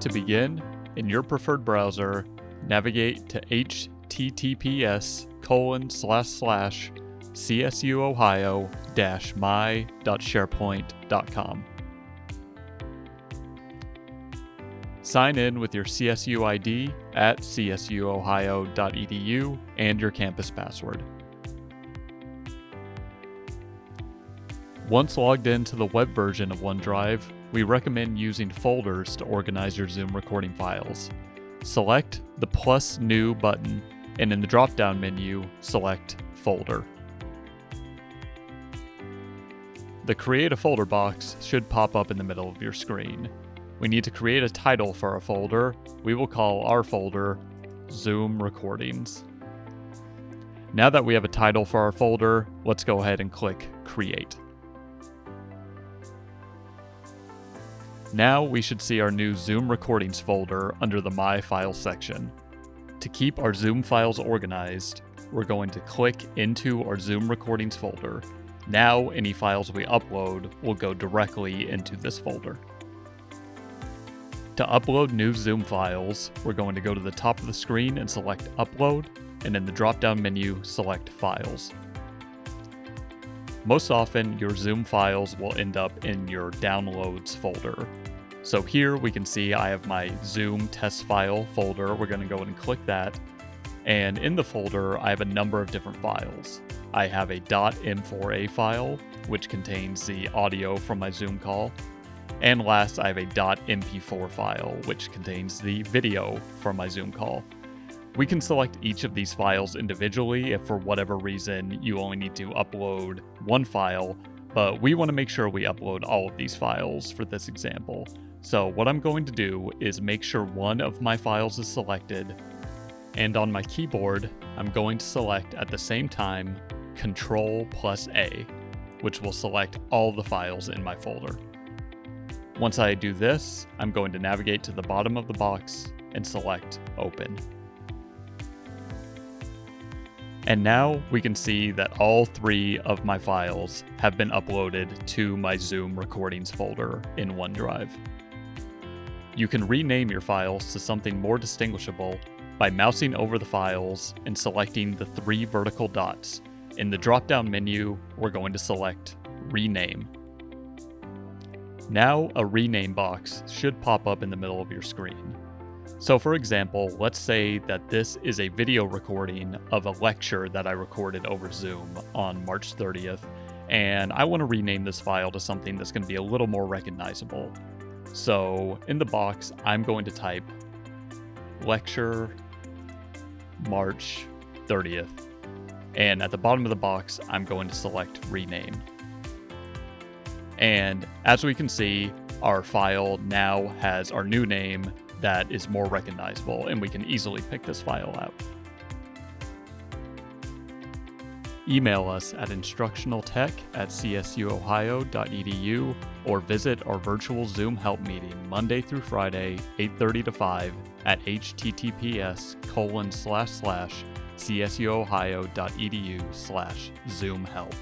To begin, in your preferred browser, navigate to https://csuohio-my.sharepoint.com. Sign in with your CSU ID at csuohio.edu and your campus password. Once logged into the web version of OneDrive, we recommend using folders to organize your Zoom recording files. Select the plus new button, and in the drop-down menu, select Folder. The Create a Folder box should pop up in the middle of your screen. We need to create a title for our folder. We will call our folder Zoom Recordings. Now that we have a title for our folder, let's go ahead and click Create. Now we should see our new Zoom Recordings folder under the My Files section. To keep our Zoom files organized, we're going to click into our Zoom Recordings folder. Now any files we upload will go directly into this folder. To upload new Zoom files, we're going to go to the top of the screen and select Upload, and in the drop-down menu, select Files. Most often, your Zoom files will end up in your Downloads folder. So here we can see I have my Zoom test file folder. We're going to go ahead and click that. And in the folder, I have a number of different files. I have a .m4a file, which contains the audio from my Zoom call. And last, I have a .mp4 file, which contains the video from my Zoom call. We can select each of these files individually if for whatever reason you only need to upload one file, but we want to make sure we upload all of these files for this example. So what I'm going to do is make sure one of my files is selected, and on my keyboard, I'm going to select at the same time Ctrl+A, which will select all the files in my folder. Once I do this, I'm going to navigate to the bottom of the box and select Open. And now we can see that all three of my files have been uploaded to my Zoom Recordings folder in OneDrive. You can rename your files to something more distinguishable by mousing over the files and selecting the three vertical dots. In the drop-down menu, we're going to select Rename. Now a rename box should pop up in the middle of your screen. So for example, let's say that this is a video recording of a lecture that I recorded over Zoom on March 30th, and I want to rename this file to something that's going to be a little more recognizable. So in the box, I'm going to type lecture March 30th, and at the bottom of the box, I'm going to select rename. And as we can see, our file now has our new name that is more recognizable, and we can easily pick this file out. Email us at instructionaltech@csuohio.edu or visit our virtual Zoom help meeting Monday through Friday, 8:30 to 5 at https://csuohio.edu/zoomhelp.